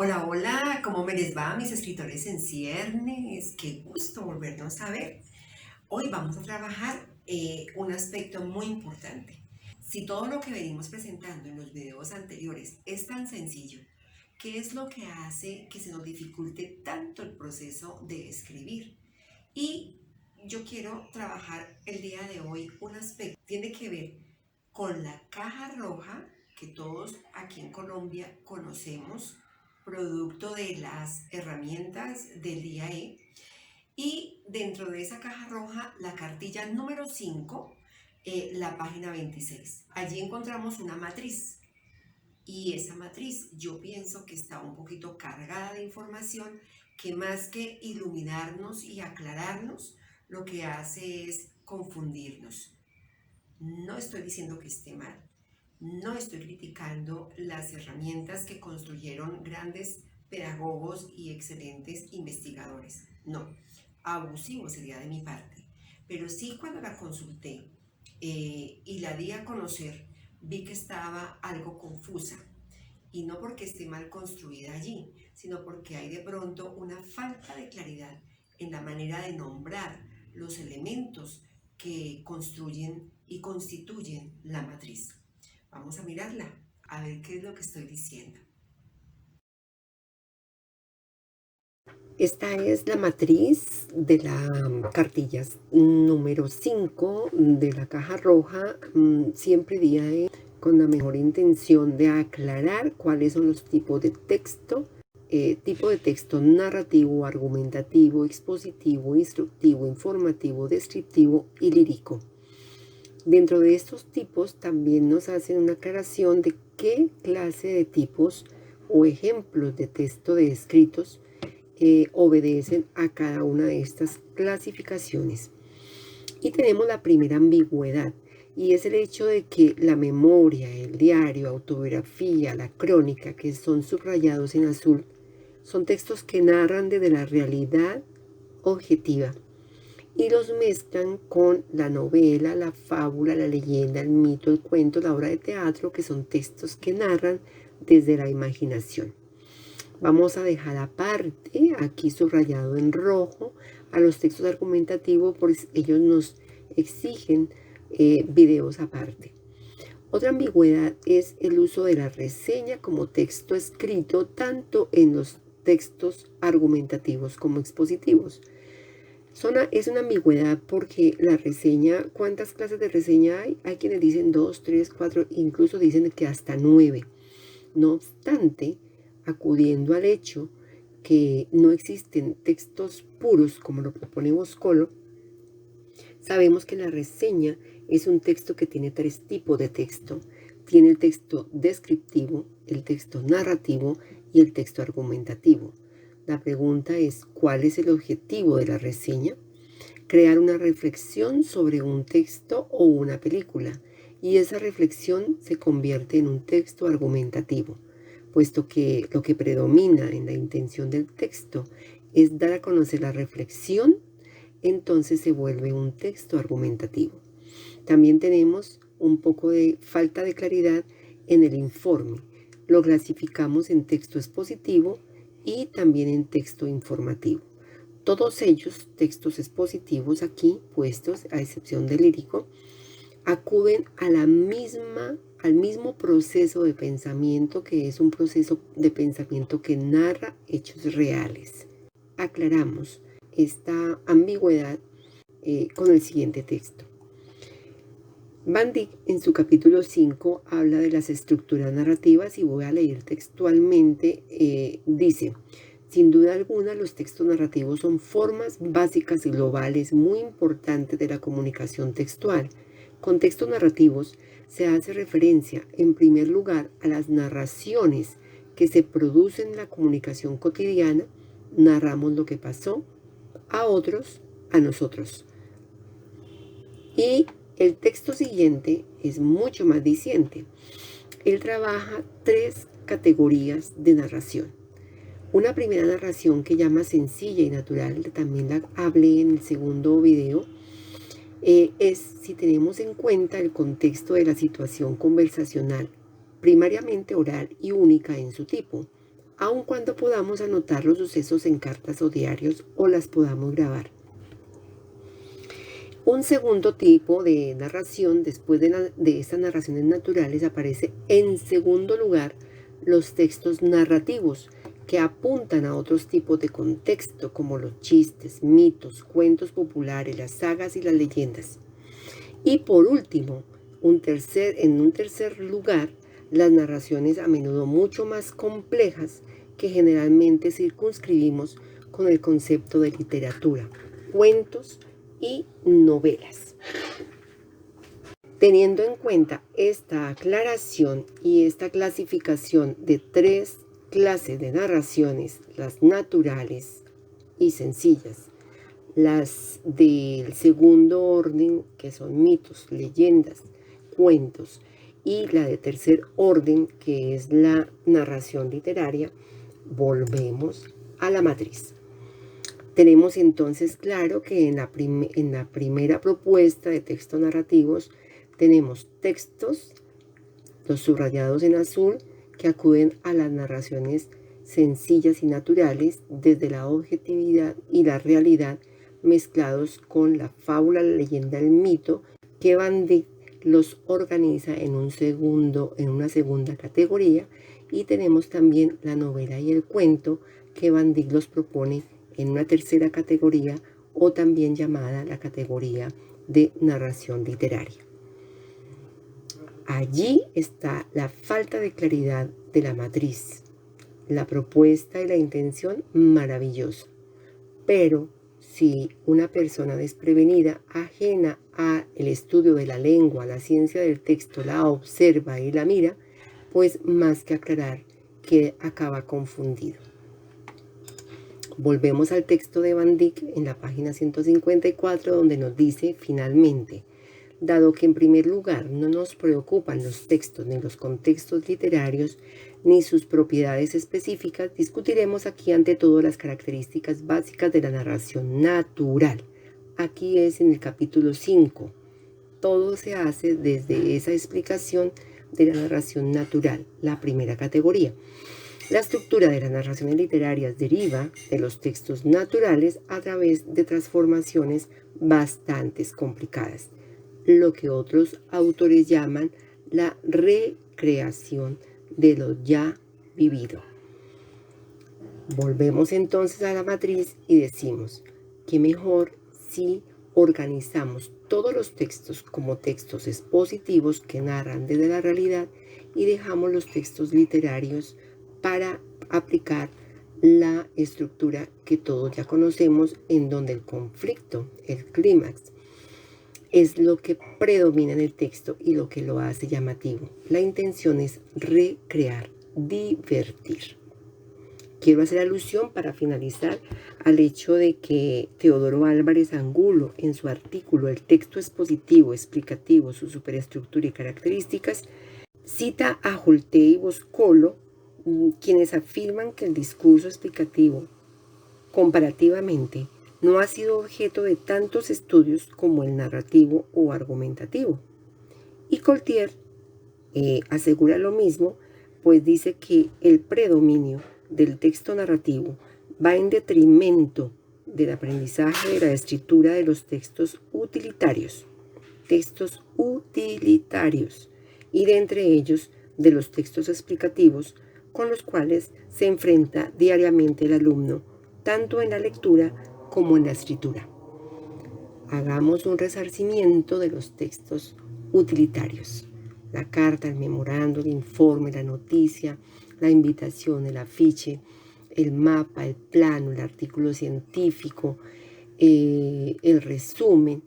Hola, hola, ¿cómo me les va, mis escritores en ciernes? Qué gusto volvernos a ver. Hoy vamos a trabajar un aspecto muy importante. Si todo lo que venimos presentando en los videos anteriores es tan sencillo, ¿qué es lo que hace que se nos dificulte tanto el proceso de escribir? Y yo quiero trabajar el día de hoy un aspecto que tiene que ver con la caja roja que todos aquí en Colombia conocemos, producto de las herramientas del IAE. Y dentro de esa caja roja, la cartilla número 5, la página 26. Allí encontramos una matriz. Y esa matriz yo pienso que está un poquito cargada de información que más que iluminarnos y aclararnos, lo que hace es confundirnos. No estoy diciendo que esté mal, no estoy criticando las herramientas que construyeron grandes pedagogos y excelentes investigadores. No, abusivo sería de mi parte. Pero sí, cuando la consulté y la di a conocer, vi que estaba algo confusa. Y no porque esté mal construida allí, sino porque hay de pronto una falta de claridad en la manera de nombrar los elementos que construyen y constituyen la matriz. Vamos a mirarla, a ver qué es lo que estoy diciendo. Esta es la matriz de la cartilla número 5 de la caja roja. Siempre DIAE con la mejor intención de aclarar cuáles son los tipos de texto. Tipo de texto narrativo, argumentativo, expositivo, instructivo, informativo, descriptivo y lírico. Dentro de estos tipos también nos hacen una aclaración de qué clase de tipos o ejemplos de texto de escritos obedecen a cada una de estas clasificaciones. Y tenemos la primera ambigüedad, y es el hecho de que la memoria, el diario, autobiografía, la crónica, que son subrayados en azul, son textos que narran desde la realidad objetiva y los mezclan con la novela, la fábula, la leyenda, el mito, el cuento, la obra de teatro, que son textos que narran desde la imaginación. Vamos a dejar aparte, aquí subrayado en rojo, a los textos argumentativos, porque ellos nos exigen videos aparte. Otra ambigüedad es el uso de la reseña como texto escrito tanto en los textos argumentativos como expositivos. Es una ambigüedad porque la reseña, ¿cuántas clases de reseña hay? Hay quienes dicen 2, 3, 4, incluso dicen que hasta 9. No obstante, acudiendo al hecho que no existen textos puros como lo propone Boscolo, sabemos que la reseña es un texto que tiene tres tipos de texto. Tiene el texto descriptivo, el texto narrativo y el texto argumentativo. La pregunta es, ¿cuál es el objetivo de la reseña? Crear una reflexión sobre un texto o una película, y esa reflexión se convierte en un texto argumentativo, puesto que lo que predomina en la intención del texto es dar a conocer la reflexión, entonces se vuelve un texto argumentativo. También tenemos un poco de falta de claridad en el informe. Lo clasificamos en texto expositivo y también en texto informativo. Todos ellos, textos expositivos aquí puestos, a excepción del lírico, acuden a al mismo proceso de pensamiento, que es un proceso de pensamiento que narra hechos reales. Aclaramos esta ambigüedad con el siguiente texto. Van Dyck en su capítulo 5 habla de las estructuras narrativas y voy a leer textualmente. Dice, sin duda alguna los textos narrativos son formas básicas y globales muy importantes de la comunicación textual. Con textos narrativos se hace referencia en primer lugar a las narraciones que se producen en la comunicación cotidiana. Narramos lo que pasó a otros, a nosotros. Y el texto siguiente es mucho más diciente. Él trabaja tres categorías de narración. Una primera narración que llama sencilla y natural, también la hablé en el segundo video, es si tenemos en cuenta el contexto de la situación conversacional, primariamente oral y única en su tipo. aun cuando podamos anotar los sucesos en cartas o diarios o las podamos grabar. Un segundo tipo de narración, después de estas narraciones naturales, aparece en segundo lugar los textos narrativos, que apuntan a otros tipos de contexto, como los chistes, mitos, cuentos populares, las sagas y las leyendas. Y por último, en un tercer lugar, las narraciones a menudo mucho más complejas que generalmente circunscribimos con el concepto de literatura, cuentos y novelas. Teniendo en cuenta esta aclaración y esta clasificación de tres clases de narraciones, las naturales y sencillas, las del segundo orden, que son mitos, leyendas, cuentos, y la de tercer orden, que es la narración literaria, volvemos a la matriz. Tenemos entonces claro que en la primera propuesta de textos narrativos tenemos textos, los subrayados en azul, que acuden a las narraciones sencillas y naturales desde la objetividad y la realidad, mezclados con la fábula, la leyenda, el mito, que Van Dyck los organiza en una segunda categoría, y tenemos también la novela y el cuento, que Van Dyck los propone en una tercera categoría, o también llamada la categoría de narración literaria. Allí está la falta de claridad de la matriz, la propuesta y la intención maravillosa, pero si una persona desprevenida, ajena al estudio de la lengua, la ciencia del texto, la observa y la mira, pues más que aclarar, que acaba confundido. Volvemos al texto de Van Dyck en la página 154, donde nos dice finalmente: dado que en primer lugar no nos preocupan los textos ni los contextos literarios ni sus propiedades específicas, discutiremos aquí ante todo las características básicas de la narración natural. Aquí es en el capítulo 5. Todo se hace desde esa explicación de la narración natural, la primera categoría. La estructura de las narraciones literarias deriva de los textos naturales a través de transformaciones bastante complicadas, lo que otros autores llaman la recreación de lo ya vivido. Volvemos entonces a la matriz y decimos que mejor si organizamos todos los textos como textos expositivos que narran desde la realidad y dejamos los textos literarios para aplicar la estructura que todos ya conocemos, en donde el conflicto, el clímax, es lo que predomina en el texto y lo que lo hace llamativo. La intención es recrear, divertir. Quiero hacer alusión para finalizar al hecho de que Teodoro Álvarez Angulo, en su artículo El texto expositivo, explicativo, su superestructura y características, cita a Holte y Boscolo, quienes afirman que el discurso explicativo, comparativamente, no ha sido objeto de tantos estudios como el narrativo o argumentativo. Y Coltier asegura lo mismo, pues dice que el predominio del texto narrativo va en detrimento del aprendizaje de la escritura de los textos utilitarios, y de entre ellos de los textos explicativos, con los cuales se enfrenta diariamente el alumno, tanto en la lectura como en la escritura. Hagamos un resarcimiento de los textos utilitarios: la carta, el memorando, el informe, la noticia, la invitación, el afiche, el mapa, el plano, el artículo científico, el resumen,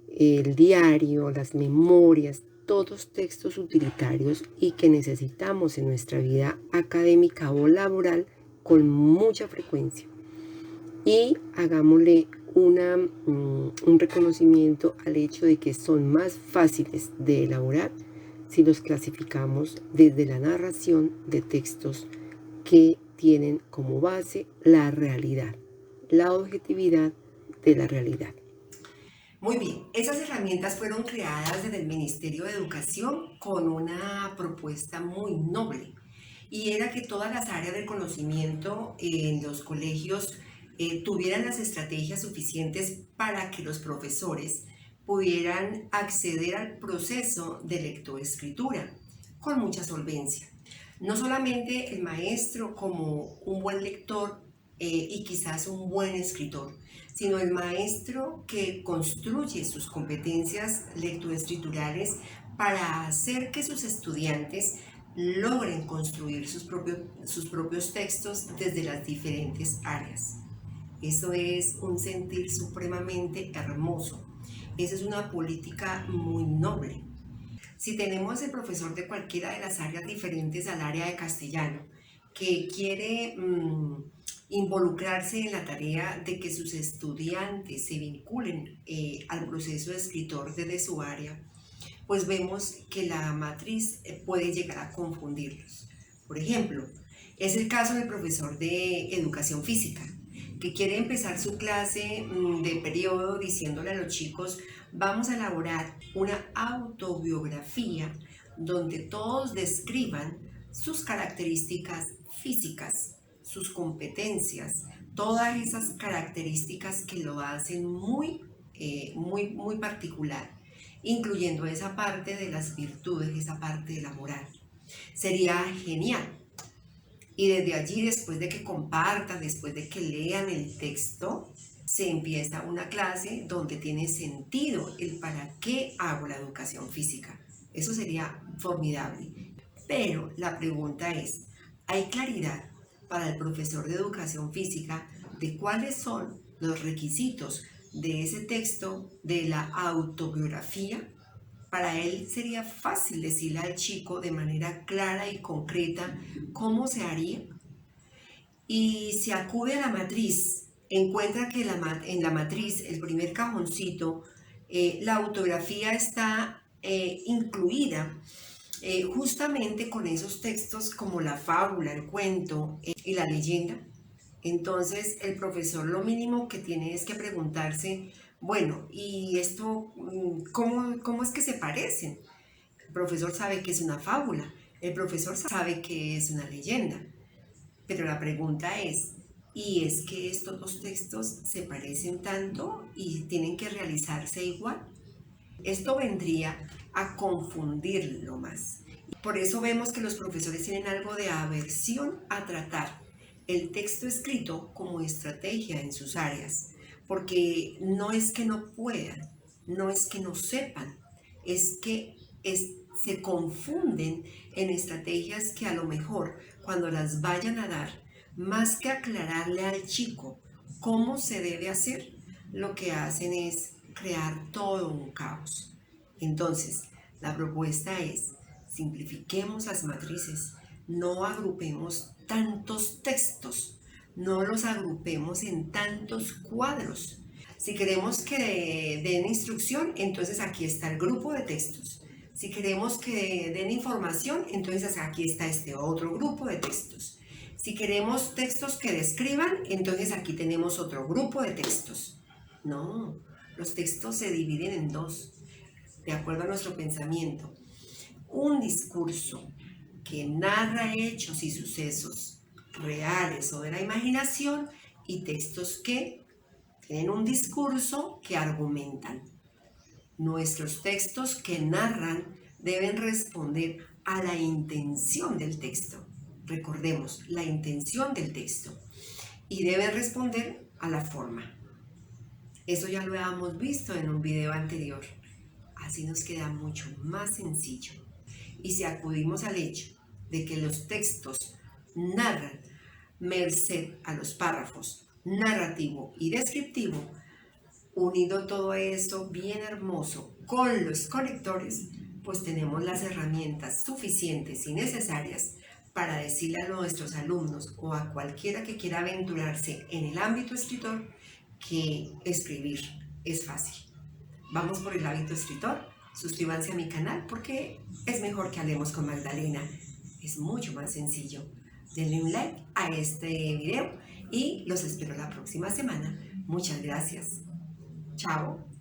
el diario, las memorias, todos textos utilitarios y que necesitamos en nuestra vida académica o laboral con mucha frecuencia. Y hagámosle un reconocimiento al hecho de que son más fáciles de elaborar si los clasificamos desde la narración de textos que tienen como base la realidad, la objetividad de la realidad. Muy bien, esas herramientas fueron creadas desde el Ministerio de Educación con una propuesta muy noble, y era que todas las áreas del conocimiento en los colegios tuvieran las estrategias suficientes para que los profesores pudieran acceder al proceso de lectoescritura con mucha solvencia. No solamente el maestro como un buen lector y quizás un buen escritor, sino el maestro que construye sus competencias lectoescriturales para hacer que sus estudiantes logren construir sus propios textos desde las diferentes áreas. Eso es un sentir supremamente hermoso. Esa es una política muy noble. Si tenemos el profesor de cualquiera de las áreas diferentes al área de castellano que quiere involucrarse en la tarea de que sus estudiantes se vinculen al proceso de escritor desde su área, pues vemos que la matriz puede llegar a confundirlos. Por ejemplo, es el caso del profesor de educación física, que quiere empezar su clase de periodo diciéndole a los chicos: vamos a elaborar una autobiografía donde todos describan sus características físicas, sus competencias, todas esas características que lo hacen muy particular, incluyendo esa parte de las virtudes, esa parte de la moral. Sería genial. Y desde allí, después de que compartan, después de que lean el texto, se empieza una clase donde tiene sentido el para qué hago la educación física. Eso sería formidable. Pero la pregunta es, ¿hay claridad para el profesor de educación física de cuáles son los requisitos de ese texto de la autobiografía? Para él sería fácil decirle al chico de manera clara y concreta cómo se haría. Y si acude a la matriz, encuentra que en la matriz, el primer cajoncito, la autografía está incluida justamente con esos textos como la fábula, el cuento y la leyenda. Entonces el profesor lo mínimo que tiene es que preguntarse: bueno, ¿y esto cómo es que se parecen? El profesor sabe que es una fábula, el profesor sabe que es una leyenda, pero la pregunta es: ¿y es que estos dos textos se parecen tanto y tienen que realizarse igual? Esto vendría a confundirlo más. Por eso vemos que los profesores tienen algo de aversión a tratar el texto escrito como estrategia en sus áreas, porque no es que no puedan, no es que no sepan, es que se confunden en estrategias que a lo mejor cuando las vayan a dar, más que aclararle al chico cómo se debe hacer, lo que hacen es crear todo un caos. Entonces, la propuesta es: simplifiquemos las matrices, no agrupemos tantos textos, no los agrupemos en tantos cuadros. Si queremos que den instrucción, entonces aquí está el grupo de textos. Si queremos que den información, entonces aquí está este otro grupo de textos. Si queremos textos que describan, entonces aquí tenemos otro grupo de textos. No, los textos se dividen en dos, de acuerdo a nuestro pensamiento. Un discurso que narra hechos y sucesos reales o de la imaginación, y textos que tienen un discurso que argumentan. Nuestros textos que narran deben responder a la intención del texto. Recordemos, la intención del texto. Y deben responder a la forma. Eso ya lo habíamos visto en un video anterior. Así nos queda mucho más sencillo. Y si acudimos al hecho de que los textos narran merced a los párrafos narrativo y descriptivo, unido todo eso bien hermoso con los conectores, pues tenemos las herramientas suficientes y necesarias para decirle a nuestros alumnos o a cualquiera que quiera aventurarse en el ámbito escritor que escribir es fácil. Vamos por el hábito escritor. Suscríbanse a mi canal porque es mejor que hablemos con Magdalena. Es mucho más sencillo. Denle un like a este video y los espero la próxima semana. Muchas gracias. Chao.